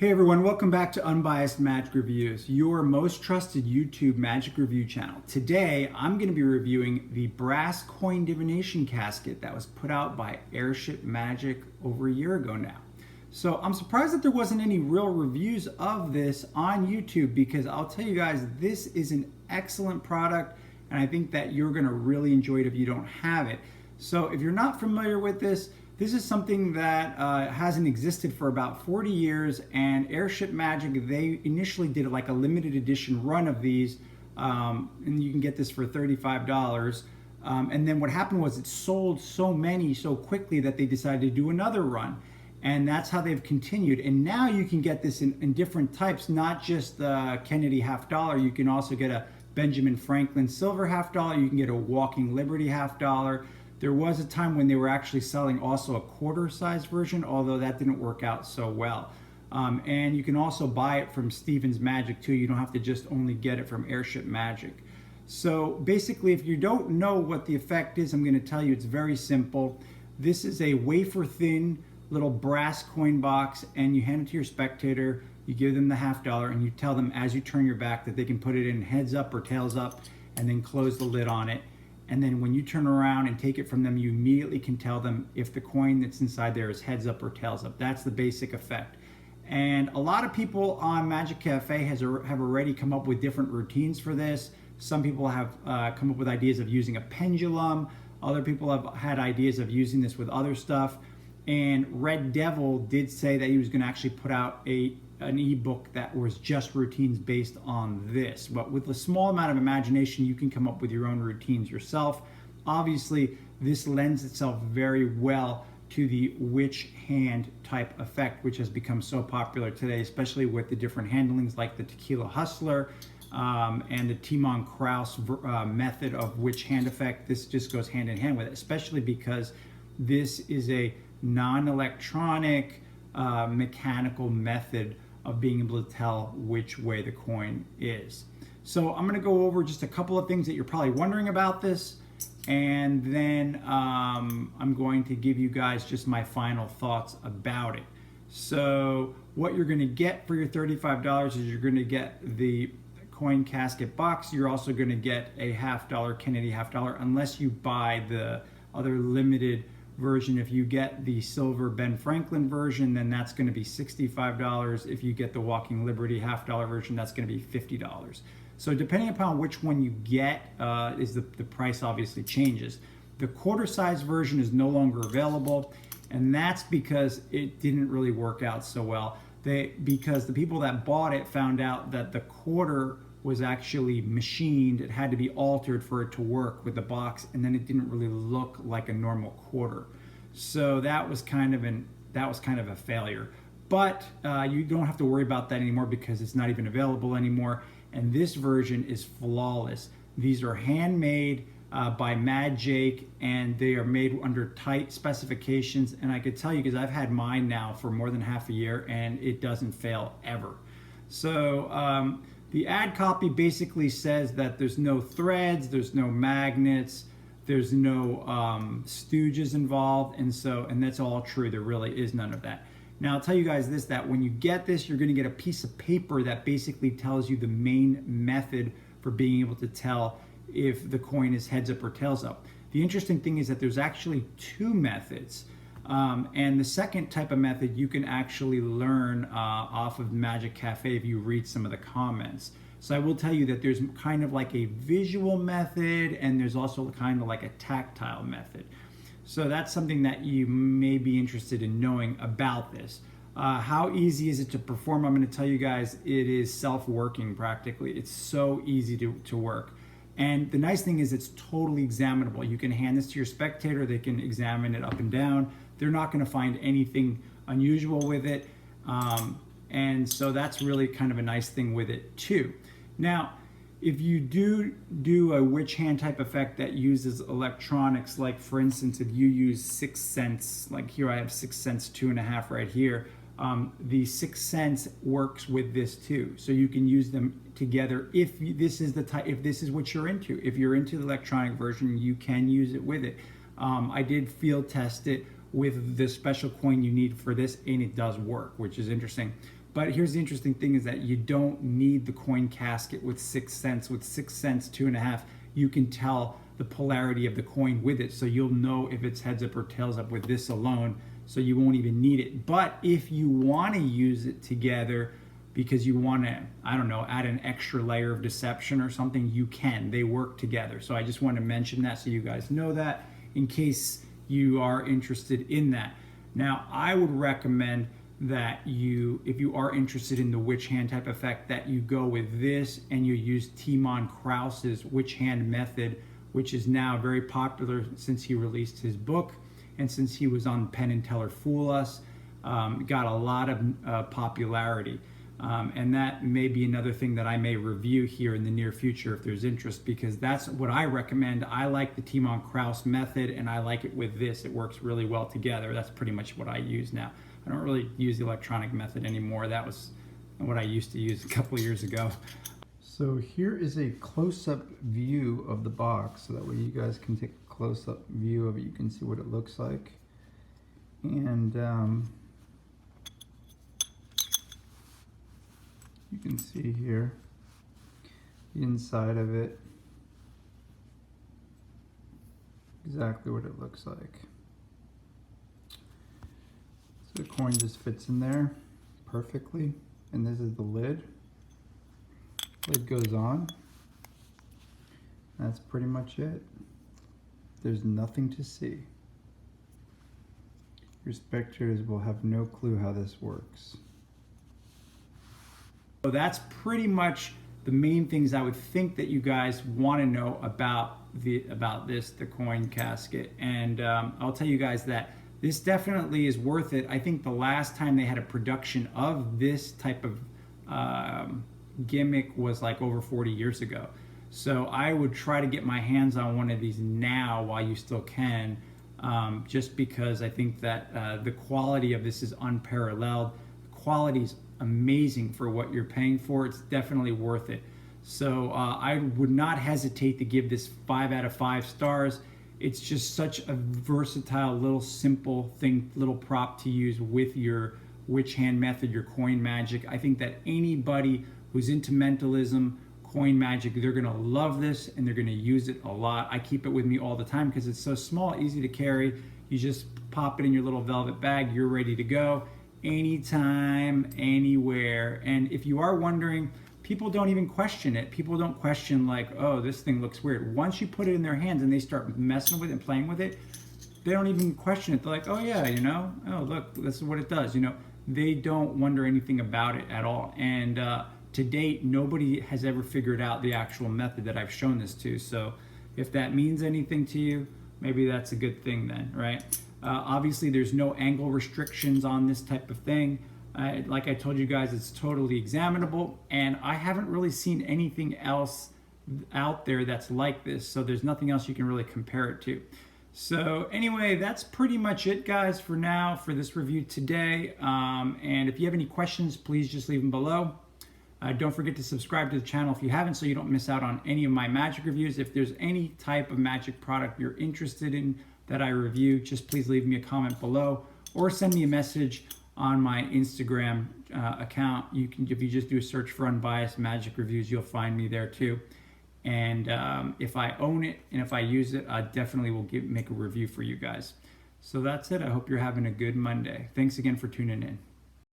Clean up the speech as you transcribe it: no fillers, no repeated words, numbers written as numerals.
Hey everyone, welcome back to Unbiased Magic Reviews, your most trusted YouTube magic review channel. Today, I'm going to be reviewing the brass coin divination casket that was put out by Airship Magic over a year ago now. So I'm surprised that there wasn't any real reviews of this on YouTube because I'll tell you guys, this is an excellent product and I think that you're going to really enjoy it if you don't have it. So if you're not familiar with this is something that hasn't existed for about 40 years, and Airship Magic, they initially did like a limited edition run of these, and you can get this for $35. And then what happened was it sold so many so quickly that they decided to do another run. And that's how they've continued. And now you can get this in different types, not just the Kennedy $50. You can also get a Benjamin Franklin silver $50. You can get a Walking Liberty $50. There was a time when they were actually selling also a quarter-size version, although that didn't work out so well. And you can also buy it from Stevens Magic too. You don't have to just only get it from Airship Magic. So basically, if you don't know what the effect is, I'm going to tell you it's very simple. This is a wafer-thin little brass coin box, and you hand it to your spectator. You give them the $50, and you tell them as you turn your back that they can put it in heads up or tails up, and then close the lid on it. And then when you turn around and take it from them, you immediately can tell them if the coin that's inside there is heads up or tails up. That's the basic effect. And a lot of people on Magic Cafe have already come up with different routines for this. Some people have come up with ideas of using a pendulum. Other people have had ideas of using this with other stuff. And Red Devil did say that he was going to actually put out an ebook that was just routines based on this. But with a small amount of imagination, you can come up with your own routines yourself. Obviously, this lends itself very well to the witch hand type effect, which has become so popular today, especially with the different handlings like the Tequila Hustler and the Timon Kraus method of witch hand effect. This just goes hand in hand with it, especially because this is a non-electronic mechanical method of being able to tell which way the coin is. So I'm going to go over just a couple of things that you're probably wondering about this, and then I'm going to give you guys just my final thoughts about it. So what you're going to get for your $35 is you're going to get the coin casket box. You're also going to get a $50 Kennedy $50 unless you buy the other limited version. If you get the silver Ben Franklin version, then that's going to be $65. If you get the Walking Liberty $50 version, that's going to be $50. So depending upon which one you get, the price obviously changes. The quarter size version is no longer available, and that's because it didn't really work out so well. Because the people that bought it found out that the quarter was actually machined. It had to be altered for it to work with the box, and then it didn't really look like a normal quarter. So that was kind of a failure. But you don't have to worry about that anymore because it's not even available anymore. And this version is flawless. These are handmade by Mad Jake, and they are made under tight specifications. And I could tell you, because I've had mine now for more than half a year, and it doesn't fail ever. So the ad copy basically says that there's no threads, there's no magnets, there's no stooges involved, and that's all true. There really is none of that. Now I'll tell you guys this, that when you get this, you're going to get a piece of paper that basically tells you the main method for being able to tell if the coin is heads up or tails up. The interesting thing is that there's actually two methods. And the second type of method you can actually learn off of Magic Cafe if you read some of the comments. So I will tell you that there's kind of like a visual method, and there's also kind of like a tactile method. So that's something that you may be interested in knowing about this. How easy is it to perform? I'm going to tell you guys, it is self-working practically. It's so easy to work. And the nice thing is it's totally examinable. You can hand this to your spectator, they can examine it up and down. They're not going to find anything unusual with it. And so that's really kind of a nice thing with it too. Now, if you do a witch hand type effect that uses electronics, like for instance, if you use 6 cents, like here I have 6 cents 2.5 right here, the 6 cents works with this too. So you can use them together if this is what you're into. If you're into the electronic version, you can use it with it. I did field test it with the special coin you need for this, and it does work, which is interesting. But here's the interesting thing is that you don't need the coin casket with 6 cents. With 6 cents, 2.5, you can tell the polarity of the coin with it. So you'll know if it's heads up or tails up with this alone. So you won't even need it. But if you want to use it together because you want to, I don't know, add an extra layer of deception or something, you can. They work together. So I just want to mention that so you guys know that in case you are interested in that. Now, I would recommend that if you are interested in the witch hand type effect, that you go with this and you use Timon Krause's witch hand method, which is now very popular since he released his book and since he was on Penn and Teller Fool Us. Got a lot of popularity. And that may be another thing that I may review here in the near future if there's interest, because that's what I recommend. I like the Timon Krause method, and I like it with this. It works really well together. That's pretty much what I use now. I don't really use the electronic method anymore. That was what I used to use a couple of years ago. So here is a close-up view of the box, so that way you guys can take a close-up view of it. You can see what it looks like. And you can see here the inside of it, exactly what it looks like. So the coin just fits in there perfectly, and this is the lid. Lid goes on. That's pretty much it. There's nothing to see. Your spectators will have no clue how this works. So that's pretty much the main things I would think that you guys want to know about the coin casket. And I'll tell you guys that this definitely is worth it. I think the last time they had a production of this type of gimmick was like over 40 years ago. So I would try to get my hands on one of these now while you still can, just because I think that the quality of this is unparalleled. The quality is amazing for what you're paying for. It's definitely worth it. So I would not hesitate to give this 5 out of 5 stars. It's just such a versatile, little simple thing, little prop to use with your witch hand method, your coin magic. I think that anybody who's into mentalism, coin magic, they're gonna love this and they're gonna use it a lot. I keep it with me all the time because it's so small, easy to carry. You just pop it in your little velvet bag, you're ready to go anytime, anywhere. And if you are wondering, people don't even question it. People don't question like, oh, this thing looks weird. Once you put it in their hands and they start messing with it and playing with it, they don't even question it. They're like, oh yeah, you know, oh look, this is what it does. You know, they don't wonder anything about it at all. And to date, nobody has ever figured out the actual method that I've shown this to. So if that means anything to you, maybe that's a good thing then, right? Obviously, there's no angle restrictions on this type of thing. Like I told you guys, it's totally examinable, and I haven't really seen anything else out there that's like this, so there's nothing else you can really compare it to. So anyway, that's pretty much it, guys, for now, for this review today. And if you have any questions, please just leave them below. Don't forget to subscribe to the channel if you haven't, so you don't miss out on any of my magic reviews. If there's any type of magic product you're interested in that I review, just please leave me a comment below or send me a message on my Instagram account. You can, if you just do a search for Unbiased Magic Reviews, you'll find me there too. And if I own it and if I use it, I definitely will make a review for you guys. So that's it. I hope you're having a good Monday. Thanks again for tuning in.